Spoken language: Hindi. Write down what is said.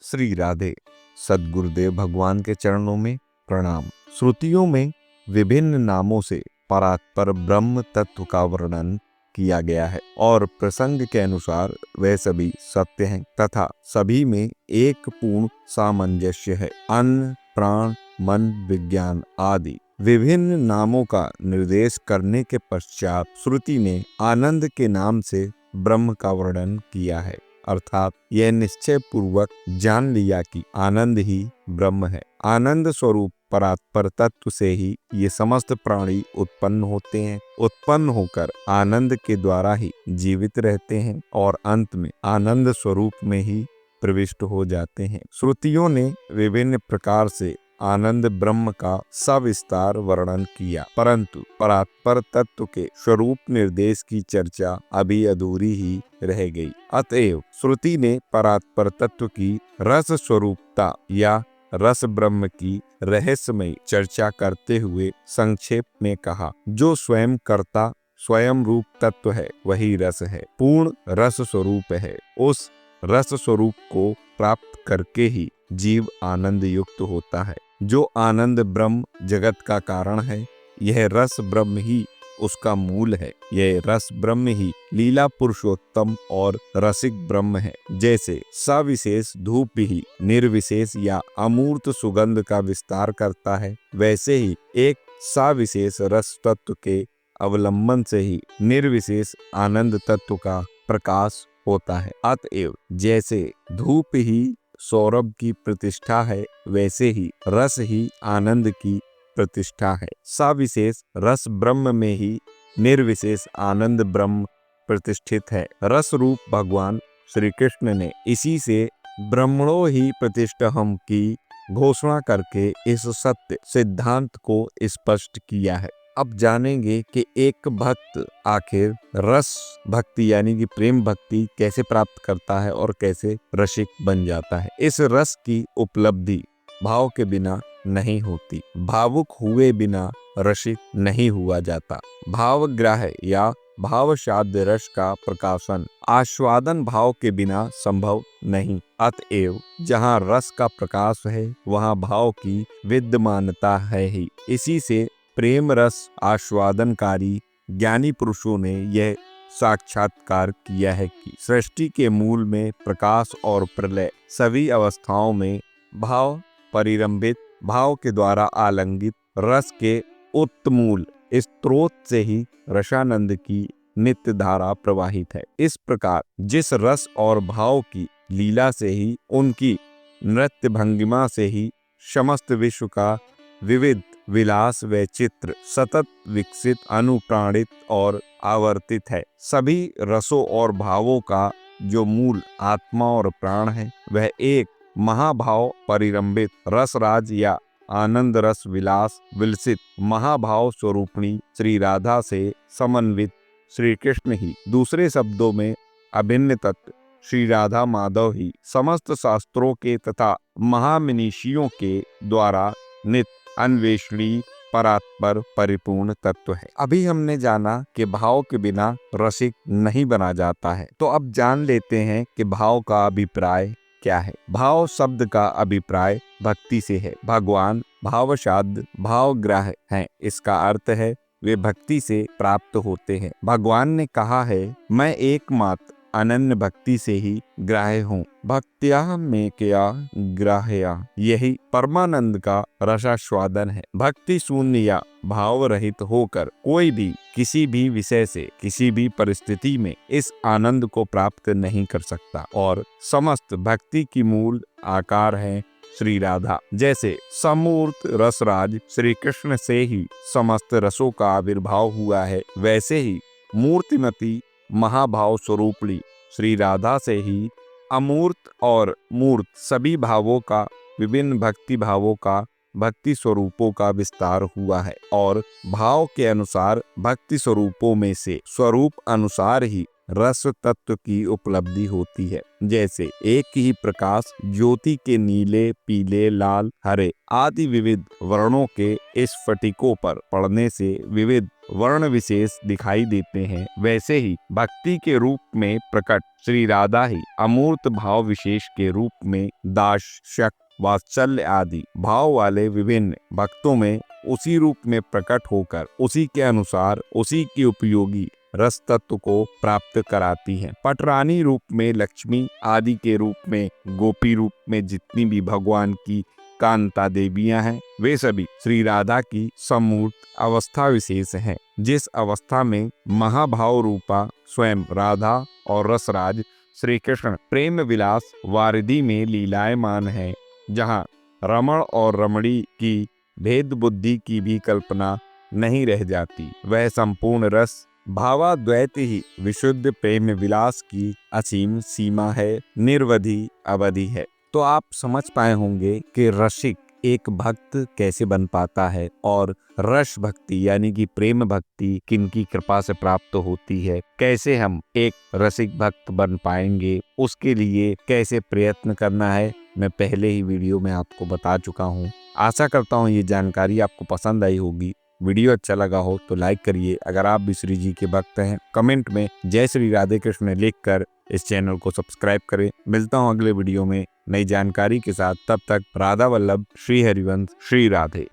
श्री राधे। सद्गुरुदेव भगवान के चरणों में प्रणाम। श्रुतियों में विभिन्न नामों से परात्पर ब्रह्म तत्व का वर्णन किया गया है और प्रसंग के अनुसार वह सभी सत्य हैं तथा सभी में एक पूर्ण सामंजस्य है। अन्न, प्राण, मन, विज्ञान आदि विभिन्न नामों का निर्देश करने के पश्चात श्रुति ने आनंद के नाम से ब्रह्म का वर्णन किया है, अर्थात यह निश्चय पूर्वक जान लिया कि आनंद ही ब्रह्म है। आनंद स्वरूप परात्पर तत्व से ही ये समस्त प्राणी उत्पन्न होते हैं। उत्पन्न होकर आनंद के द्वारा ही जीवित रहते हैं और अंत में आनंद स्वरूप में ही प्रविष्ट हो जाते हैं। श्रुतियों ने विभिन्न प्रकार से आनंद ब्रह्म का सविस्तार वर्णन किया, परंतु परात्पर तत्व के स्वरूप निर्देश की चर्चा अभी अधूरी ही रह गई। अतएव श्रुति ने परात्पर तत्व की रस स्वरूपता या रस ब्रह्म की रहस्यमय चर्चा करते हुए संक्षेप में कहा, जो स्वयं कर्ता स्वयं रूप तत्व है वही रस है, पूर्ण रस स्वरूप है। उस रस स्वरूप को प्राप्त करके ही जीव आनंद युक्त होता है। जो आनंद ब्रह्म जगत का कारण है, यह रस ब्रह्म ही उसका मूल है। यह रस ब्रह्म ही लीला पुरुषोत्तम और रसिक ब्रह्म है। जैसे सविशेष धूप ही निर्विशेष या अमूर्त सुगंध का विस्तार करता है, वैसे ही एक सविशेष रस तत्व के अवलंबन से ही निर्विशेष आनंद तत्व का प्रकाश होता है। अतएव जैसे धूप ही सौरभ की प्रतिष्ठा है, वैसे ही रस ही आनंद की प्रतिष्ठा है। सविशेष रस ब्रह्म में ही निर्विशेष आनंद ब्रह्म प्रतिष्ठित है। रस रूप भगवान श्री कृष्ण ने इसी से ब्रह्मणो ही प्रतिष्ठहम् की घोषणा करके इस सत्य सिद्धांत को स्पष्ट किया है। अब जानेंगे कि एक भक्त आखिर रस भक्ति यानी कि प्रेम भक्ति कैसे प्राप्त करता है और कैसे रसिक बन जाता है। इस रस की उपलब्धि भाव के बिना नहीं होती। भावुक हुए बिना रसिक नहीं हुआ जाता। भावग्राह्य या भावशाद्य रस का प्रकाशन आस्वादन भाव के बिना संभव नहीं। अतएव जहाँ रस का प्रकाश है, वहाँ भाव की विद्यमानता है ही। इसी से प्रेम रस आस्वादनकारी ज्ञानी पुरुषों ने यह साक्षात्कार किया है कि सृष्टि के मूल में प्रकाश और प्रलय सभी अवस्थाओं में भाव परिरंभित भाव के द्वारा आलंगित रस के उत्तमूल स्रोत से ही रसानंद की नित्य धारा प्रवाहित है। इस प्रकार जिस रस और भाव की लीला से ही, उनकी नृत्य भंगिमा से ही समस्त विश्व का विविध विलास व चित्र सतत विकसित, अनुप्राणित और आवर्तित है। सभी रसों और भावों का जो मूल आत्मा और प्राण है, वह एक महाभाव परिरंभित रसराज या आनंद रस विलास विलसित महाभाव स्वरूपणी श्री राधा से समन्वित श्री कृष्ण ही, दूसरे शब्दों में अभिन्न तत्व श्री राधा माधव ही समस्त शास्त्रों के तथा महामनीषियों के द्वारा नित्य अन्वेषणी परात्पर परिपूर्ण तत्व है। अभी हमने जाना कि भाव के बिना रसिक नहीं बना जाता है, तो अब जान लेते हैं कि भाव का अभिप्राय क्या है। भाव शब्द का अभिप्राय भक्ति से है। भगवान भावशाद्य भावग्राह्य हैं। इसका अर्थ है वे भक्ति से प्राप्त होते हैं। भगवान ने कहा है, मैं एकमात्र अनन्य भक्ति से ही ग्राह्य हूँ। भक्त्या में क्या ग्राह्या, यही परमानंद का रसास्वादन है। भक्ति शून्य या भाव रहित होकर कोई भी किसी भी विषय से किसी भी परिस्थिति में इस आनंद को प्राप्त नहीं कर सकता। और समस्त भक्ति की मूल आकार है श्री राधा। जैसे समूर्त रसराज श्री कृष्ण से ही समस्त रसों का आविर्भाव हुआ है, वैसे ही मूर्तिमती महाभाव स्वरूपणी श्री राधा से ही अमूर्त और मूर्त सभी भावों का, विभिन्न भक्ति भावों का, भक्ति स्वरूपों का विस्तार हुआ है। और भाव के अनुसार भक्ति स्वरूपों में से स्वरूप अनुसार ही रस तत्व की उपलब्धि होती है। जैसे एक ही प्रकाश ज्योति के नीले, पीले, लाल, हरे आदि विविध वर्णों के इस स्फटिकों पर पड़ने से विविध वर्ण विशेष दिखाई देते हैं, वैसे ही भक्ति के रूप में प्रकट श्री राधा ही अमूर्त भाव विशेष के रूप में दास, शक, वात्सल्य आदि भाव वाले विभिन्न भक्तों में उसी रूप में प्रकट होकर उसी के अनुसार उसी की उपयोगी रस तत्व को प्राप्त कराती हैं। पटरानी रूप में लक्ष्मी आदि के रूप में गोपी रूप में जितनी भी भगवान की कांता देवियां हैं, वे सभी श्री राधा की समूर्त अवस्था विशेष हैं। जिस अवस्था में महाभाव रूपा स्वयं राधा और रसराज श्री कृष्ण प्रेम विलास वारिधि में लीलायमान है, जहाँ रमण और रमणी की भेद बुद्धि की भी कल्पना नहीं रह जाती, वह संपूर्ण रस भावाद्वैत ही विशुद्ध प्रेम विलास की असीम सीमा है, निर्वधि अवधि है। तो आप समझ पाए होंगे कि रसिक एक भक्त कैसे बन पाता है और रस भक्ति यानी कि प्रेम भक्ति किनकी कृपा से प्राप्त होती है, कैसे हम एक रसिक भक्त बन पाएंगे, उसके लिए कैसे प्रयत्न करना है, मैं पहले ही वीडियो में आपको बता चुका हूँ। आशा करता हूँ ये जानकारी आपको पसंद आई होगी। वीडियो अच्छा लगा हो तो लाइक करिए। अगर आप भी श्री जी के भक्त हैं, कमेंट में जय श्री राधे कृष्ण लिखकर इस चैनल को सब्सक्राइब करें। मिलता हूँ अगले वीडियो में नई जानकारी के साथ। तब तक राधा वल्लभ, श्री हरिवंश, श्री राधे।